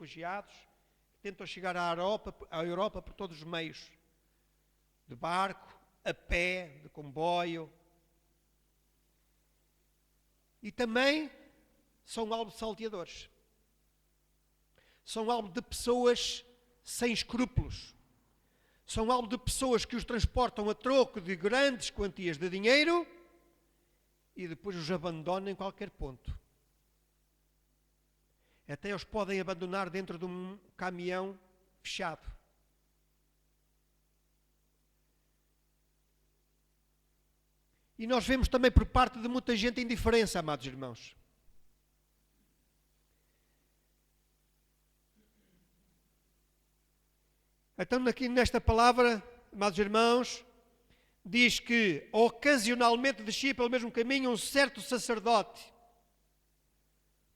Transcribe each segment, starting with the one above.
refugiados, que tentam chegar à Europa por todos os meios, de barco, a pé, de comboio. E também são alvo de salteadores. São alvo de pessoas sem escrúpulos. São alvo de pessoas que os transportam a troco de grandes quantias de dinheiro e depois os abandonam em qualquer ponto. Até os podem abandonar dentro de um caminhão fechado. E nós vemos também por parte de muita gente indiferença, amados irmãos. Então, aqui nesta palavra, amados irmãos, diz que ocasionalmente descia pelo mesmo caminho um certo sacerdote,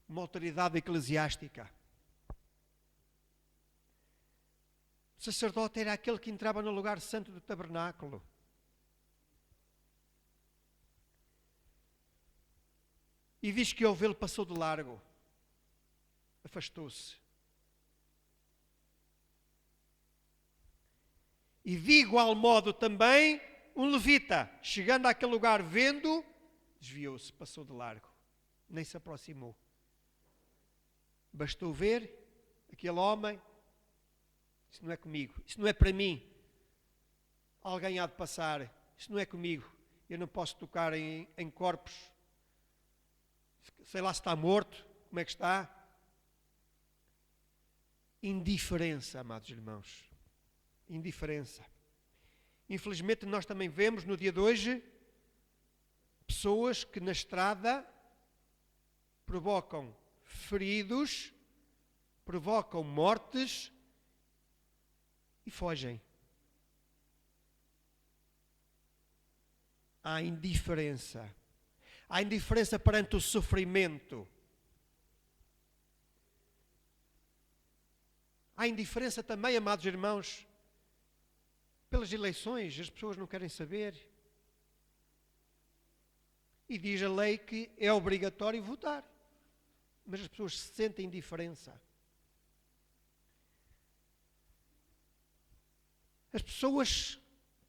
uma autoridade eclesiástica. O sacerdote era aquele que entrava no lugar santo do tabernáculo. E diz que ao vê-lo passou de largo, afastou-se. E de igual modo também um levita, chegando àquele lugar vendo, desviou-se, passou de largo, nem se aproximou. Bastou ver aquele homem, isso não é comigo, isso não é para mim. Alguém há de passar, isso não é comigo, eu não posso tocar em corpos, sei lá se está morto, como é que está. Indiferença, amados irmãos. Indiferença. Infelizmente nós também vemos no dia de hoje pessoas que na estrada provocam feridos, provocam mortes e fogem. Há indiferença. Há indiferença perante o sofrimento. Há indiferença também, amados irmãos, pelas eleições. As pessoas não querem saber. E diz a lei que é obrigatório votar. Mas as pessoas sentem indiferença. As pessoas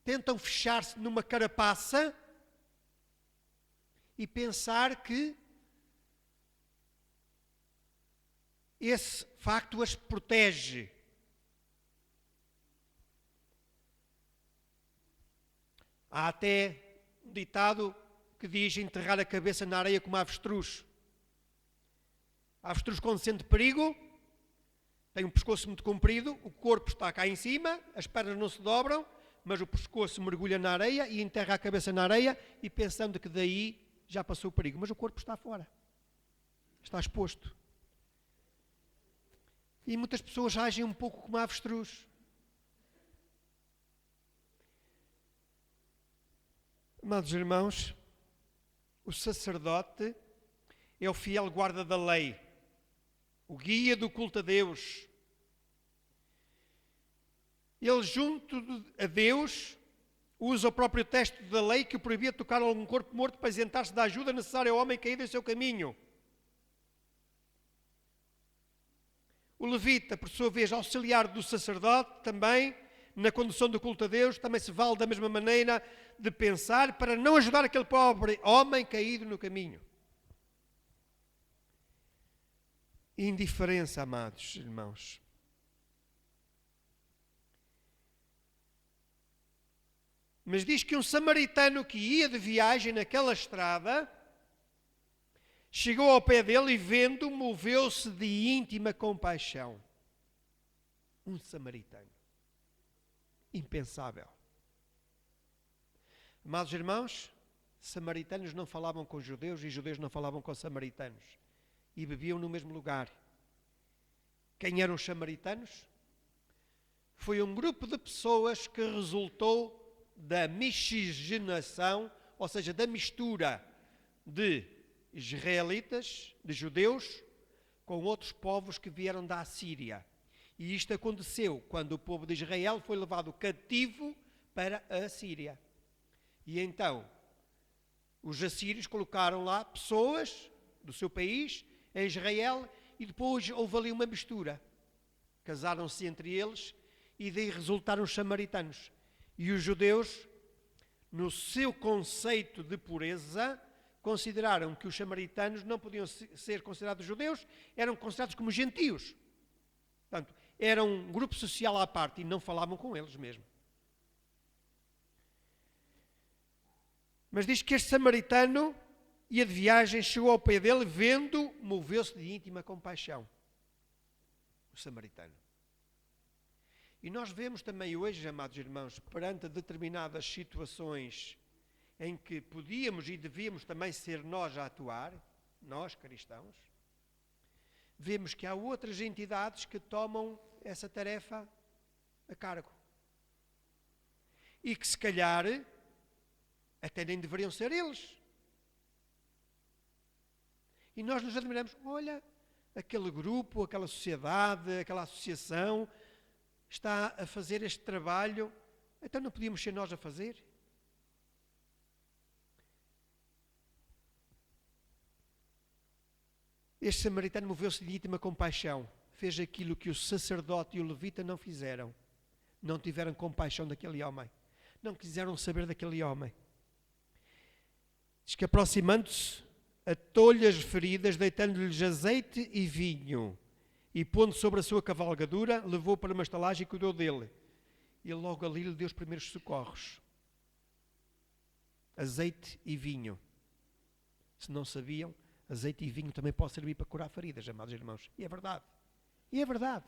tentam fechar-se numa carapaça e pensar que esse facto as protege. Há até um ditado que diz enterrar a cabeça na areia como a avestruz. A avestruz, quando sente perigo, tem um pescoço muito comprido, o corpo está cá em cima, as pernas não se dobram, mas o pescoço mergulha na areia e enterra a cabeça na areia e pensando que daí já passou o perigo. Mas o corpo está fora, está exposto. E muitas pessoas agem um pouco como a avestruz. Amados irmãos, o sacerdote é o fiel guarda da lei, o guia do culto a Deus. Ele, junto a Deus, usa o próprio texto da lei que o proibia de tocar algum corpo morto para isentar-se da ajuda necessária ao homem caído em seu caminho. O levita, por sua vez, auxiliar do sacerdote, também, na condução do culto a Deus, também se vale da mesma maneira de pensar para não ajudar aquele pobre homem caído no caminho. Indiferença, amados irmãos. Mas diz que um samaritano que ia de viagem naquela estrada chegou ao pé dele e vendo, moveu-se de íntima compaixão. Um samaritano. Impensável. Amados irmãos, samaritanos não falavam com judeus e judeus não falavam com samaritanos. E bebiam no mesmo lugar. Quem eram os samaritanos? Foi um grupo de pessoas que resultou da miscigenação, ou seja, da mistura de israelitas, de judeus, com outros povos que vieram da Assíria. E isto aconteceu quando o povo de Israel foi levado cativo para a Assíria. E então, os assírios colocaram lá pessoas do seu país, em Israel, e depois houve ali uma mistura. casaram-se entre eles e daí resultaram os samaritanos. E os judeus, no seu conceito de pureza, consideraram que os samaritanos não podiam ser considerados judeus, eram considerados como gentios. Portanto, eram um grupo social à parte e não falavam com eles mesmo. Mas diz que este samaritano ia de viagem, chegou ao pé dele, vendo, moveu-se de íntima compaixão. O samaritano. E nós vemos também hoje, amados irmãos, perante determinadas situações em que podíamos e devíamos também ser nós a atuar, nós cristãos, vemos que há outras entidades que tomam essa tarefa a cargo. E que se calhar até nem deveriam ser eles. E nós nos admiramos, olha, aquele grupo, aquela sociedade, aquela associação está a fazer este trabalho, então não podíamos ser nós a fazer? Este samaritano moveu-se de íntima compaixão, fez aquilo que o sacerdote e o levita não fizeram. Não tiveram compaixão daquele homem. Não quiseram saber daquele homem. Diz que aproximando-se, atou-lhe as feridas, deitando-lhes azeite e vinho, e pondo sobre a sua cavalgadura, levou para uma estalagem e cuidou dele. E logo ali lhe deu os primeiros socorros. Azeite e vinho. Se não sabiam, azeite e vinho também pode servir para curar feridas, amados irmãos. E é verdade. E é verdade.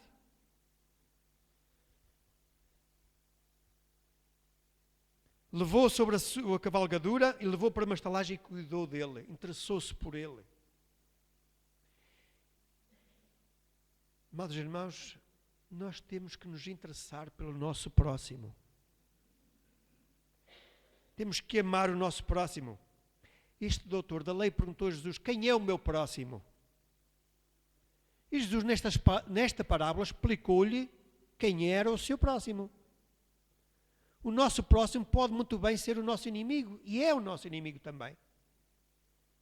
Levou sobre a sua cavalgadura e levou para uma estalagem e cuidou dele. Interessou-se por ele. Amados irmãos, nós temos que nos interessar pelo nosso próximo. Temos que amar o nosso próximo. Este doutor da lei perguntou a Jesus, quem é o meu próximo? E Jesus, nesta parábola, explicou-lhe quem era o seu próximo. O nosso próximo pode muito bem ser o nosso inimigo, e é o nosso inimigo também.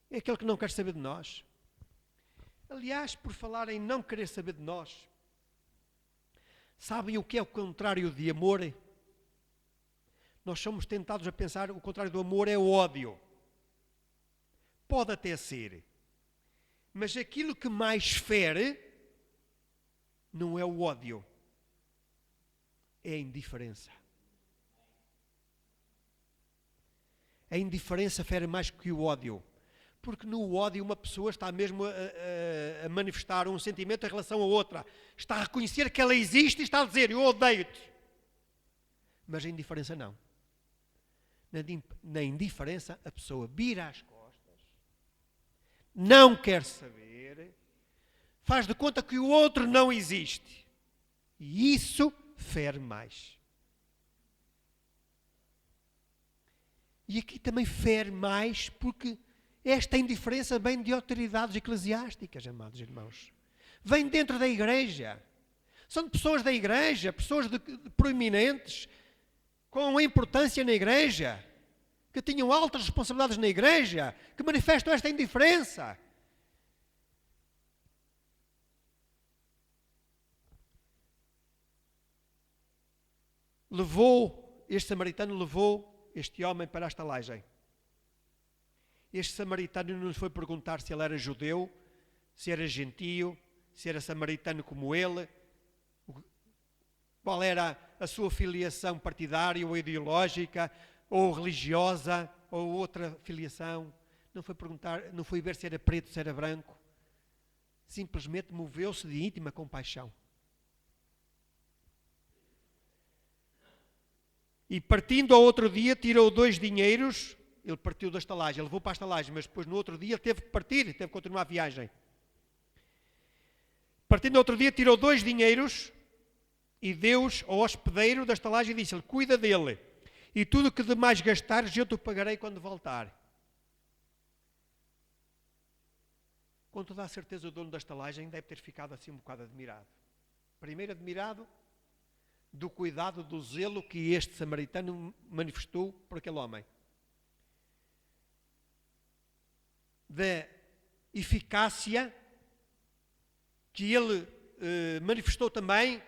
É aquele que não quer saber de nós. Aliás, por falar em não querer saber de nós, sabem o que é o contrário de amor? Nós somos tentados a pensar o contrário do amor é o ódio. Pode até ser. Mas aquilo que mais fere não é o ódio. É a indiferença. A indiferença fere mais que o ódio. Porque no ódio uma pessoa está mesmo a manifestar um sentimento em relação a outra. Está a reconhecer que ela existe e está a dizer, eu odeio-te. Mas a indiferença não. Na indiferença a pessoa vira as costas, não quer saber, faz de conta que o outro não existe. E isso fere mais. E aqui também fere mais porque esta indiferença vem de autoridades eclesiásticas, amados irmãos. Vem dentro da igreja. São pessoas da igreja, pessoas proeminentes, com importância na igreja, que tinham altas responsabilidades na igreja, que manifestam esta indiferença. Este samaritano levou este homem para a estalagem. Este samaritano não lhe foi perguntar se ele era judeu, se era gentio, se era samaritano como ele, qual era a sua filiação partidária ou ideológica, ou religiosa, ou outra filiação. Não foi perguntar, não foi ver se era preto, se era branco. Simplesmente moveu-se de íntima compaixão. E partindo ao outro dia, tirou 2 dinheiros. Ele partiu da estalagem, ele levou para a estalagem, mas depois no outro dia teve que partir, teve que continuar a viagem. Partindo ao outro dia, tirou 2 dinheiros e deu-os ao hospedeiro da estalagem e disse-lhe, cuida dele, e tudo o que demais gastares eu te pagarei quando voltar. Com toda a certeza o dono da estalagem deve ter ficado assim um bocado admirado. Primeiro admirado do cuidado, do zelo que este samaritano manifestou por aquele homem. Da eficácia que ele manifestou também,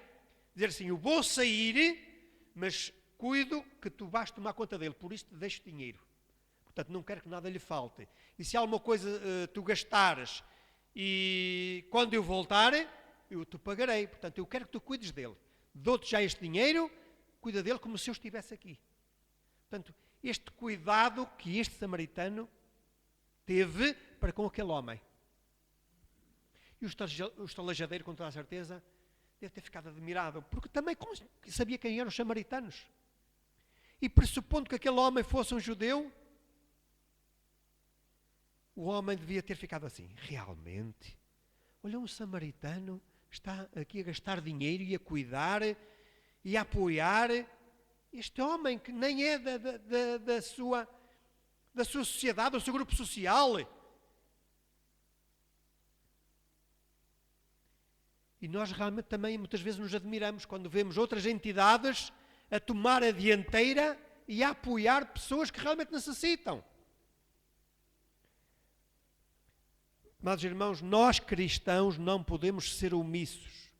dizer assim, eu vou sair, mas cuido que tu vais tomar conta dele, por isso te deixo dinheiro. Portanto, não quero que nada lhe falte. E se alguma coisa tu gastares e quando eu voltar, eu te pagarei. Portanto, eu quero que tu cuides dele. Dou-te já este dinheiro, cuida dele como se eu estivesse aqui. Portanto, este cuidado que este samaritano teve para com aquele homem. E o estalajadeiro, com toda a certeza, deve ter ficado admirado, porque também sabia quem eram os samaritanos. E pressupondo que aquele homem fosse um judeu, o homem devia ter ficado assim, realmente, olha, um samaritano está aqui a gastar dinheiro e a cuidar e a apoiar este homem que nem é da sua sociedade, do seu grupo social. E nós realmente também muitas vezes nos admiramos quando vemos outras entidades a tomar a dianteira e a apoiar pessoas que realmente necessitam. Amados irmãos, nós cristãos não podemos ser omissos.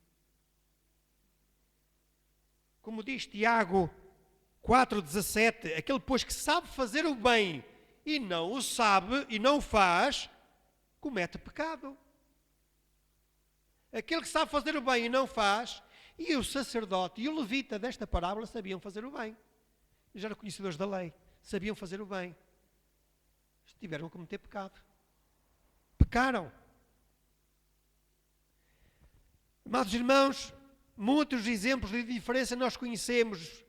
Como diz Tiago 4,17, aquele pois que sabe fazer o bem e não o sabe e não o faz, comete pecado. Aquele que sabe fazer o bem e não faz, e o sacerdote e o levita desta parábola sabiam fazer o bem. Eles eram conhecedores da lei, sabiam fazer o bem. Tiveram a cometer pecado. Pecaram. Amados irmãos, muitos exemplos de diferença nós conhecemos.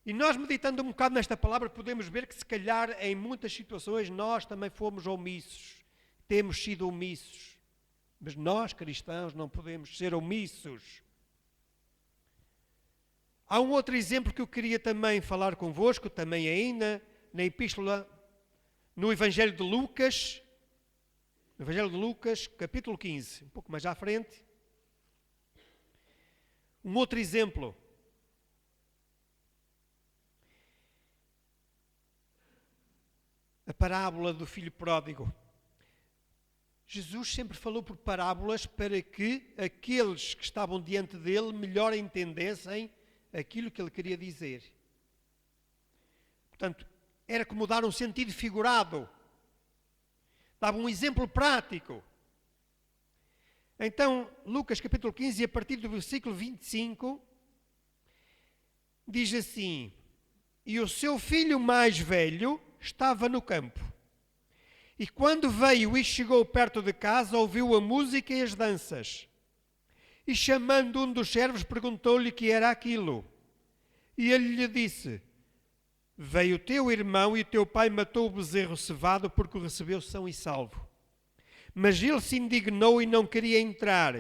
E nós, meditando um bocado nesta palavra, podemos ver que se calhar em muitas situações nós também fomos omissos. Temos sido omissos. Mas nós, cristãos, não podemos ser omissos. Há um outro exemplo que eu queria também falar convosco, também ainda, na epístola, no Evangelho de Lucas, capítulo 15, um pouco mais à frente. Um outro exemplo. A parábola do filho pródigo. Jesus sempre falou por parábolas para que aqueles que estavam diante dele melhor entendessem aquilo que ele queria dizer. Portanto, era como dar um sentido figurado. Dava um exemplo prático. Então, Lucas capítulo 15, a partir do versículo 25, diz assim: E o seu filho mais velho estava no campo. E quando veio e chegou perto de casa, ouviu a música e as danças. E chamando um dos servos, perguntou-lhe o que era aquilo. E ele lhe disse: Veio o teu irmão e o teu pai matou o bezerro cevado porque o recebeu são e salvo. Mas ele se indignou e não queria entrar.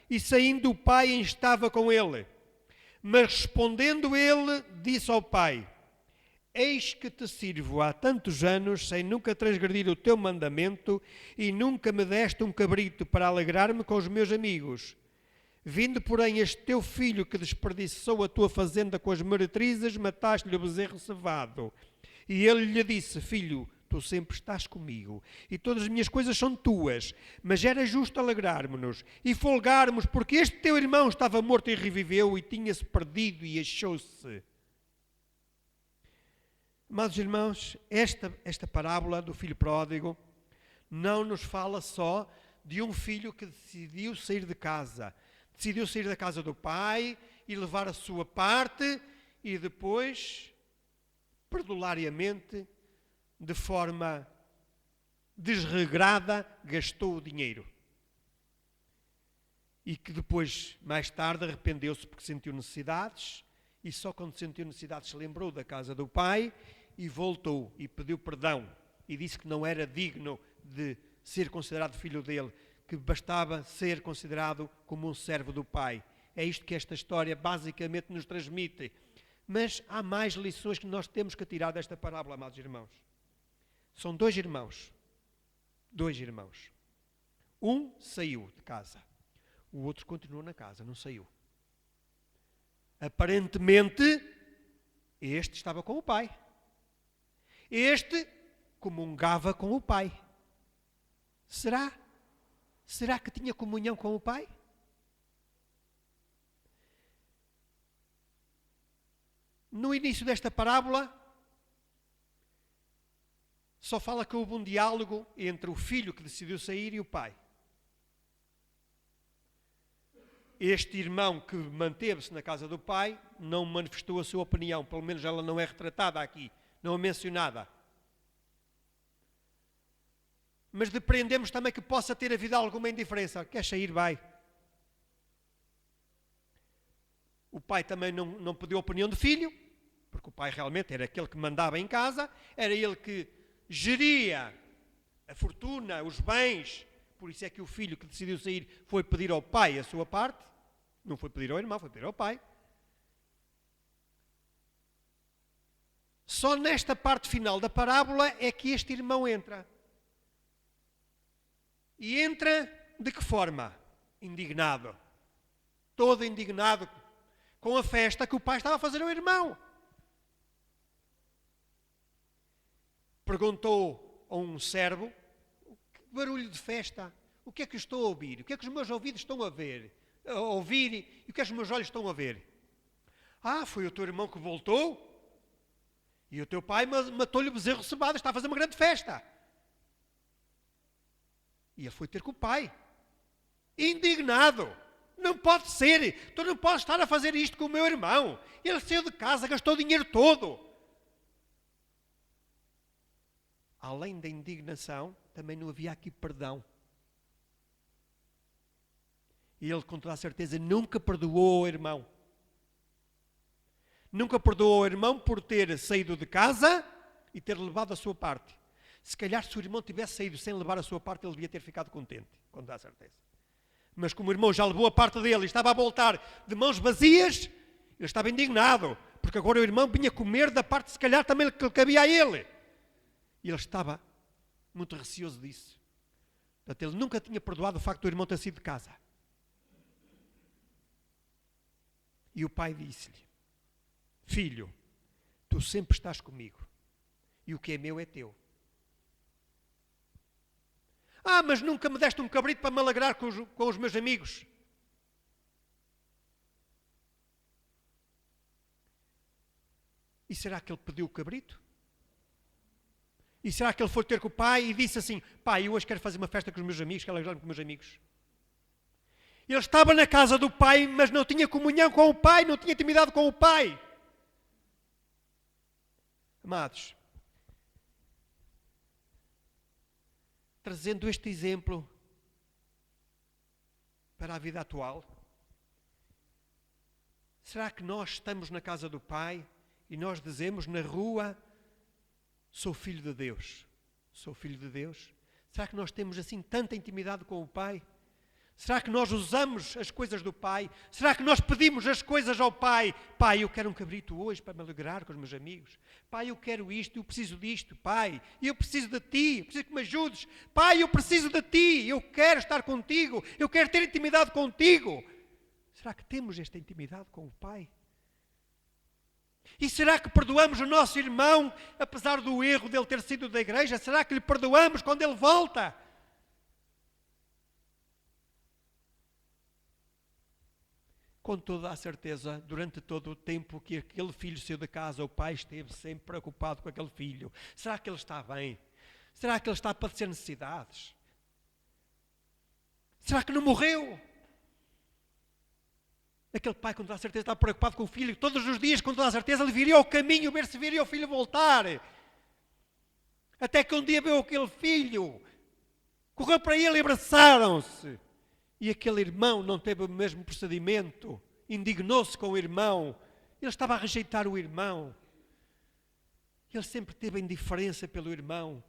E saindo o pai estava com ele. Mas respondendo ele, disse ao pai: Eis que te sirvo há tantos anos, sem nunca transgredir o teu mandamento, e nunca me deste um cabrito para alegrar-me com os meus amigos. Vindo, porém, este teu filho que desperdiçou a tua fazenda com as meretrizes, mataste-lhe o bezerro cevado. E ele lhe disse: Filho, tu sempre estás comigo, e todas as minhas coisas são tuas, mas era justo alegrarmos-nos e folgarmos, porque este teu irmão estava morto e reviveu, e tinha-se perdido e achou-se. Amados irmãos, esta parábola do filho pródigo não nos fala só de um filho que decidiu sair de casa. Decidiu sair da casa do pai e levar a sua parte e depois, perdulariamente, de forma desregrada, gastou o dinheiro. E que depois, mais tarde, arrependeu-se porque sentiu necessidades e só quando sentiu necessidades se lembrou da casa do pai e voltou e pediu perdão e disse que não era digno de ser considerado filho dele, que bastava ser considerado como um servo do pai. É isto que esta história basicamente nos transmite. Mas há mais lições que nós temos que tirar desta parábola, amados irmãos. São dois irmãos. Um saiu de casa. O outro continuou na casa, não saiu. Aparentemente, este estava com o pai. Este comungava com o pai. Será? Será que tinha comunhão com o pai? No início desta parábola, só fala que houve um diálogo entre o filho que decidiu sair e o pai. Este irmão que manteve-se na casa do pai não manifestou a sua opinião, pelo menos ela não é retratada aqui, não é mencionada. Mas depreendemos também que possa ter havido alguma indiferença. Quer sair, vai. O pai também não pediu a opinião do filho, porque o pai realmente era aquele que mandava em casa, era ele que geria a fortuna, os bens. Por isso é que o filho que decidiu sair foi pedir ao pai a sua parte. Não foi pedir ao irmão, foi pedir ao pai. Só nesta parte final da parábola é que este irmão entra. E entra de que forma? Indignado. Todo indignado com a festa que o pai estava a fazer ao irmão. Perguntou a um servo: que barulho de festa? O que é que eu estou a ouvir? O que é que os meus ouvidos estão a ver? A ouvir e o que é que os meus olhos estão a ver? Ah, foi o teu irmão que voltou e o teu pai matou-lhe o bezerro cevado, está a fazer uma grande festa. E ele foi ter com o pai, indignado. Não pode ser, tu não podes estar a fazer isto com o meu irmão. Ele saiu de casa, gastou o dinheiro todo. Além da indignação, também não havia aqui perdão. E ele, com toda a certeza, nunca perdoou o irmão. Nunca perdoou o irmão por ter saído de casa e ter levado a sua parte. Se calhar, se o irmão tivesse saído sem levar a sua parte, ele devia ter ficado contente, com toda a certeza. Mas como o irmão já levou a parte dele e estava a voltar de mãos vazias, ele estava indignado, porque agora o irmão vinha comer da parte, se calhar, também que cabia a ele. E ele estava muito receoso disso. Portanto, ele nunca tinha perdoado o facto do irmão ter saído de casa. E o pai disse-lhe: filho, tu sempre estás comigo, e o que é meu é teu. Ah, mas nunca me deste um cabrito para me alegrar com os meus amigos. E será que ele pediu o cabrito? E será que ele foi ter com o pai e disse assim: pai, eu hoje quero fazer uma festa com os meus amigos, quero alegrar-me com os meus amigos? Ele estava na casa do pai, mas não tinha comunhão com o pai, não tinha intimidade com o pai. Amados, trazendo este exemplo para a vida atual, será que nós estamos na casa do pai e nós dizemos na rua: sou filho de Deus, sou filho de Deus? Será que nós temos assim tanta intimidade com o pai? Será que nós usamos as coisas do pai? Será que nós pedimos as coisas ao pai? Pai, eu quero um cabrito hoje para me alegrar com os meus amigos. Pai, eu quero isto, eu preciso disto. Pai, eu preciso de ti, eu preciso que me ajudes. Pai, eu preciso de ti, eu quero estar contigo, eu quero ter intimidade contigo. Será que temos esta intimidade com o pai? E será que perdoamos o nosso irmão, apesar do erro dele ter sido da igreja? Será que lhe perdoamos quando ele volta? Com toda a certeza, durante todo o tempo que aquele filho saiu de casa, o pai esteve sempre preocupado com aquele filho. Será que ele está bem? Será que ele está a padecer necessidades? Será que não morreu? Aquele pai, com toda a certeza, está preocupado com o filho. Todos os dias, com toda a certeza, ele viria ao caminho ver se viria o filho voltar. Até que um dia veio aquele filho, correu para ele e abraçaram-se. E aquele irmão não teve o mesmo procedimento, indignou-se com o irmão, ele estava a rejeitar o irmão, ele sempre teve indiferença pelo irmão,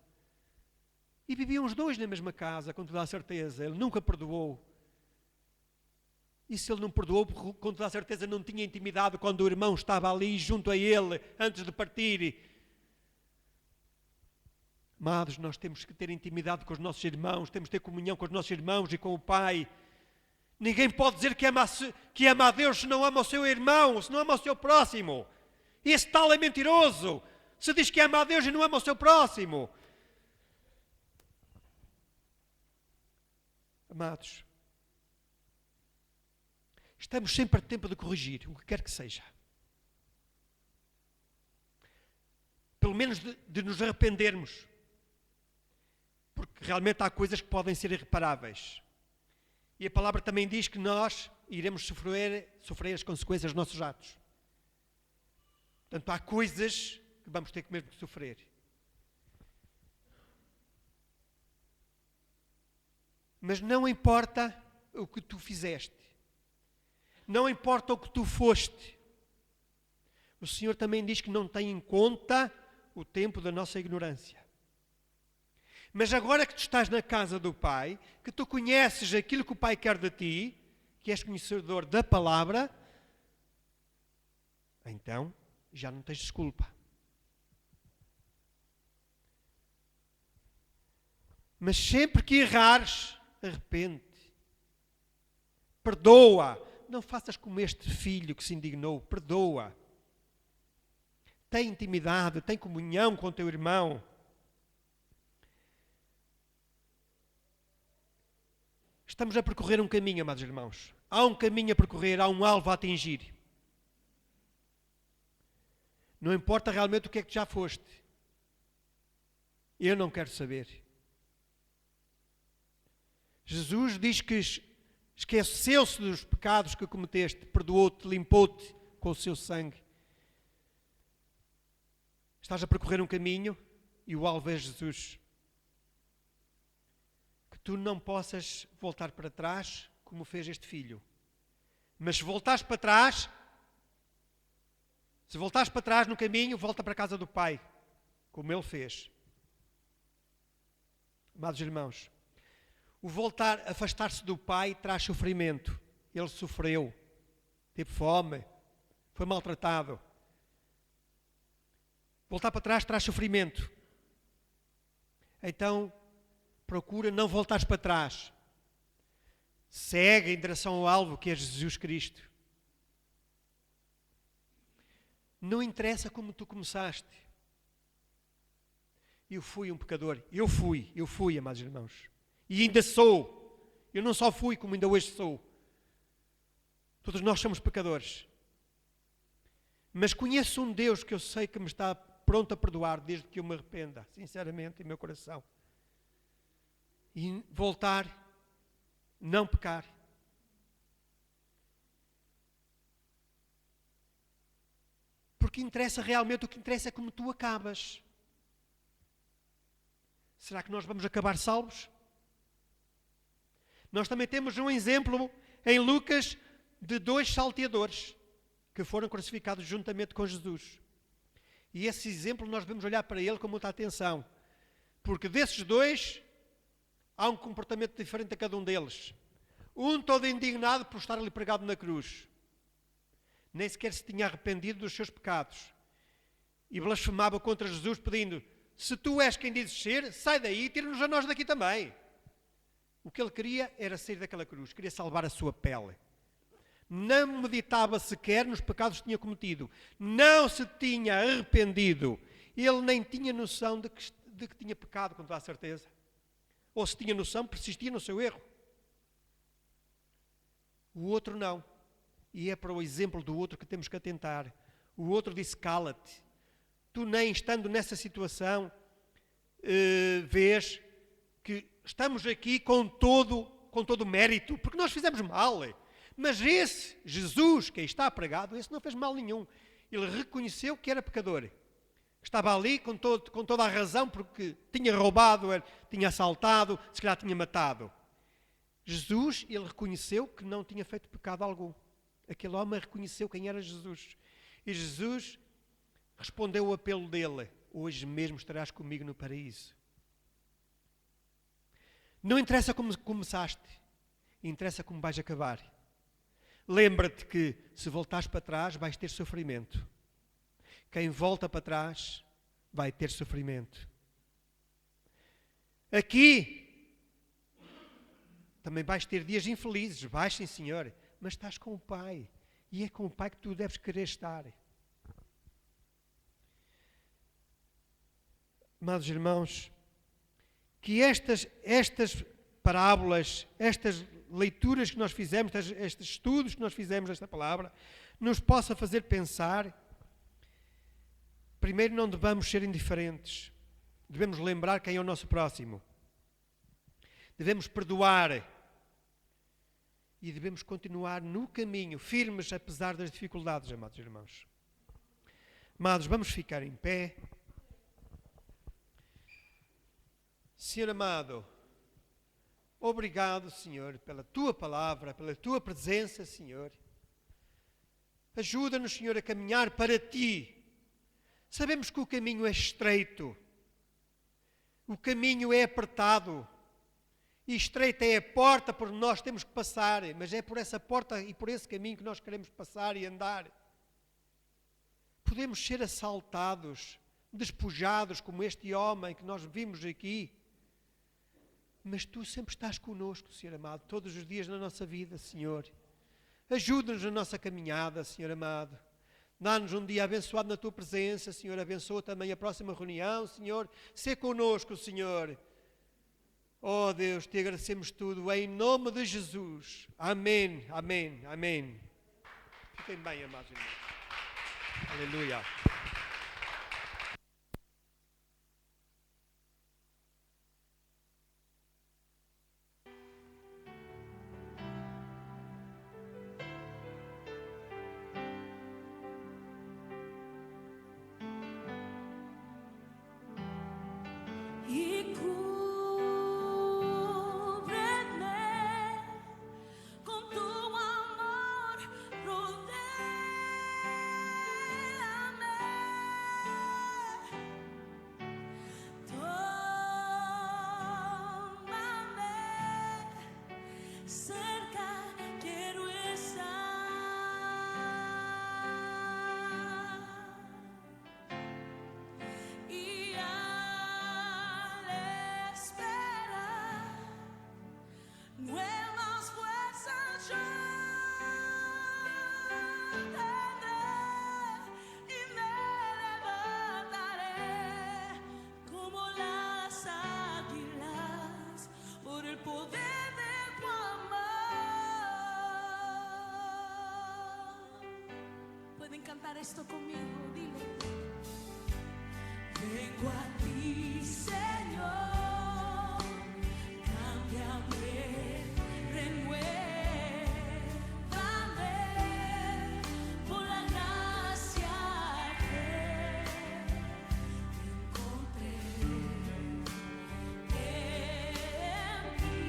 e viviam os dois na mesma casa, com toda a certeza, ele nunca perdoou. E se ele não perdoou, com toda a certeza não tinha intimidade quando o irmão estava ali junto a ele, antes de partir. Amados, nós temos que ter intimidade com os nossos irmãos, temos que ter comunhão com os nossos irmãos e com o pai. Ninguém pode dizer que ama a Deus se não ama o seu irmão, se não ama o seu próximo. Esse tal é mentiroso. Se diz que ama a Deus e não ama o seu próximo. Amados, estamos sempre a tempo de corrigir, o que quer que seja. menos de nos arrependermos. Porque realmente há coisas que podem ser irreparáveis. E a palavra também diz que nós iremos sofrer as consequências dos nossos atos. Portanto, há coisas que vamos ter que mesmo sofrer. Mas não importa o que tu fizeste. Não importa o que tu foste. O Senhor também diz que não tem em conta o tempo da nossa ignorância. Mas agora que tu estás na casa do Pai, que tu conheces aquilo que o Pai quer de ti, que és conhecedor da palavra, então já não tens desculpa. Mas sempre que errares, arrepende-te. Perdoa. Não faças como este filho que se indignou. Perdoa. Tem intimidade, tem comunhão com o teu irmão. Estamos a percorrer um caminho, amados irmãos. Há um caminho a percorrer, há um alvo a atingir. Não importa realmente o que é que já foste. Eu não quero saber. Jesus diz que esqueceu-se dos pecados que cometeste, perdoou-te, limpou-te com o seu sangue. Estás a percorrer um caminho e o alvo é Jesus. Que tu não possas voltar para trás como fez este filho. Mas se voltares para trás, no caminho, volta para a casa do Pai, como ele fez. Amados irmãos, o voltar, afastar-se do Pai traz sofrimento. Ele sofreu, teve fome, foi maltratado. Voltar para trás traz sofrimento. Então, procura não voltares para trás. Segue em direção ao alvo que é Jesus Cristo. Não interessa como tu começaste. Eu fui um pecador. Eu fui, amados irmãos. E ainda sou. Eu não só fui, como ainda hoje sou. Todos nós somos pecadores. Mas conheço um Deus que eu sei que me está pronto a perdoar desde que eu me arrependa, sinceramente, em meu coração. E voltar, não pecar. Porque interessa realmente, o que interessa é como tu acabas. Será que nós vamos acabar salvos? Nós também temos um exemplo em Lucas de 2 salteadores que foram crucificados juntamente com Jesus. E esse exemplo nós devemos olhar para ele com muita atenção. Porque desses 2, há um comportamento diferente a cada um deles. Um todo indignado por estar ali pregado na cruz. Nem sequer se tinha arrependido dos seus pecados. E blasfemava contra Jesus pedindo: se tu és quem dizes ser, sai daí e tira-nos a nós daqui também. O que ele queria era sair daquela cruz, queria salvar a sua pele. Não meditava sequer nos pecados que tinha cometido. Não se tinha arrependido. Ele nem tinha noção de que tinha pecado, com toda a certeza. Ou se tinha noção, persistia no seu erro. O outro não. E é para o exemplo do outro que temos que atentar. O outro disse: cala-te. Tu nem estando nessa situação, vês que estamos aqui com todo o mérito, porque nós fizemos mal. Mas esse, Jesus, que aí está pregado, esse não fez mal nenhum. Ele reconheceu que era pecador. Estava ali com toda a razão, porque tinha roubado, tinha assaltado, se calhar tinha matado. Jesus, ele reconheceu que não tinha feito pecado algum. Aquele homem reconheceu quem era Jesus. E Jesus respondeu ao apelo dele: hoje mesmo estarás comigo no paraíso. Não interessa como começaste, interessa como vais acabar. Lembra-te que se voltares para trás vais ter sofrimento. Quem volta para trás vai ter sofrimento. Aqui também vais ter dias infelizes, vais sim senhor, mas estás com o Pai. E é com o Pai que tu deves querer estar. Amados irmãos, que estas parábolas, estas leituras que nós fizemos, estes estudos que nós fizemos desta palavra, nos possa fazer pensar Primeiro, não devemos ser indiferentes. Devemos lembrar quem é o nosso próximo. Devemos perdoar. E devemos continuar no caminho, firmes apesar das dificuldades, amados irmãos. Amados, vamos ficar em pé. Senhor amado, obrigado, Senhor, pela Tua palavra, pela Tua presença, Senhor. Ajuda-nos, Senhor, a caminhar para Ti. Sabemos que o caminho é estreito, o caminho é apertado, e estreita é a porta por onde nós temos que passar, mas é por essa porta e por esse caminho que nós queremos passar e andar. Podemos ser assaltados, despojados como este homem que nós vimos aqui, mas Tu sempre estás conosco, Senhor amado, todos os dias na nossa vida, Senhor. Ajuda-nos na nossa caminhada, Senhor amado. Dá-nos um dia abençoado na Tua presença, Senhor. Abençoa também a próxima reunião, Senhor. Sê conosco, Senhor. Oh Deus, Te agradecemos tudo em nome de Jesus. Amém, amém, amém. Fiquem bem, amados irmãos. Aleluia. Cantar esto conmigo, dile. Vengo a ti, Señor, cámbiame, renuévame, por la gracia que encontré en ti.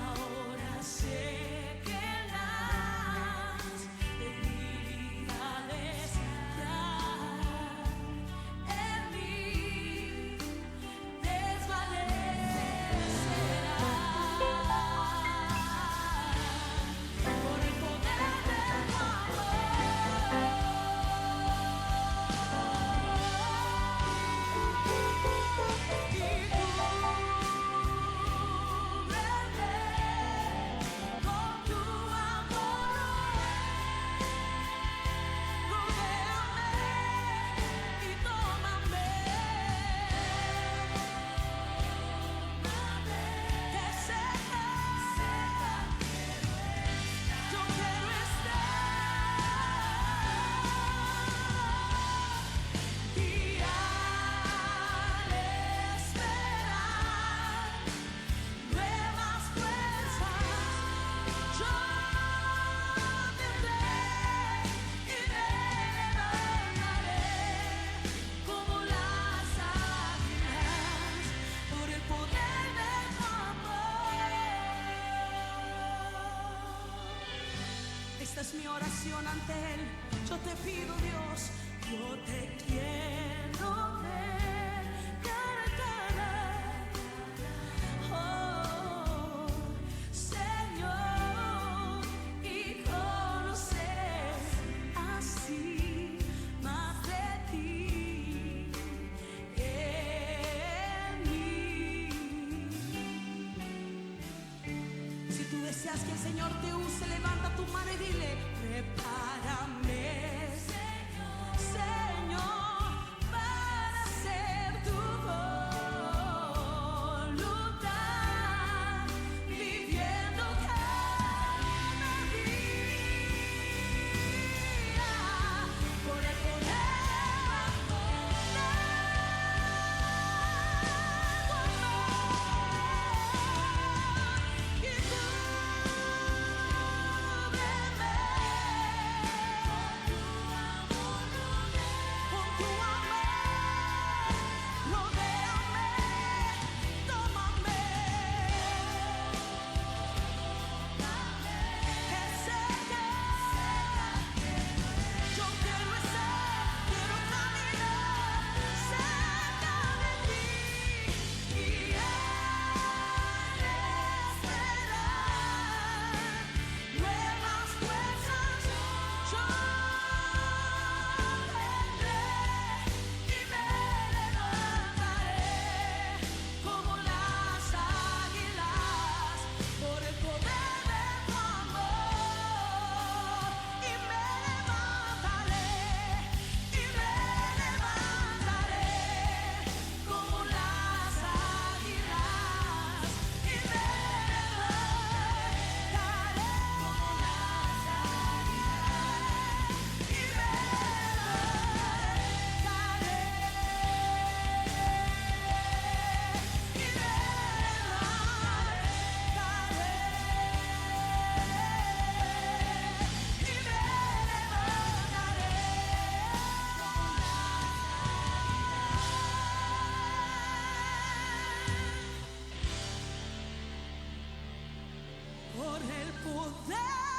Ahora sé que las debilidades en mí desvanecerán por el poder de tu con tu amor, rodéame y tómame, que sepa, yo quiero estar y al esperar nuevas fuerzas yo tendré y me levantaré como las águilas por el poder de tu amor. Esta es mi oración ante Él. Yo te pido, Dios, yo te quiero ver cara a cara. Oh, Señor, y conocer así más de ti en mí. Si tú deseas que el Señor te use, levanta tu mano y dile: prepárame, Señor, para hacer tu voluntad, viviendo cada poder.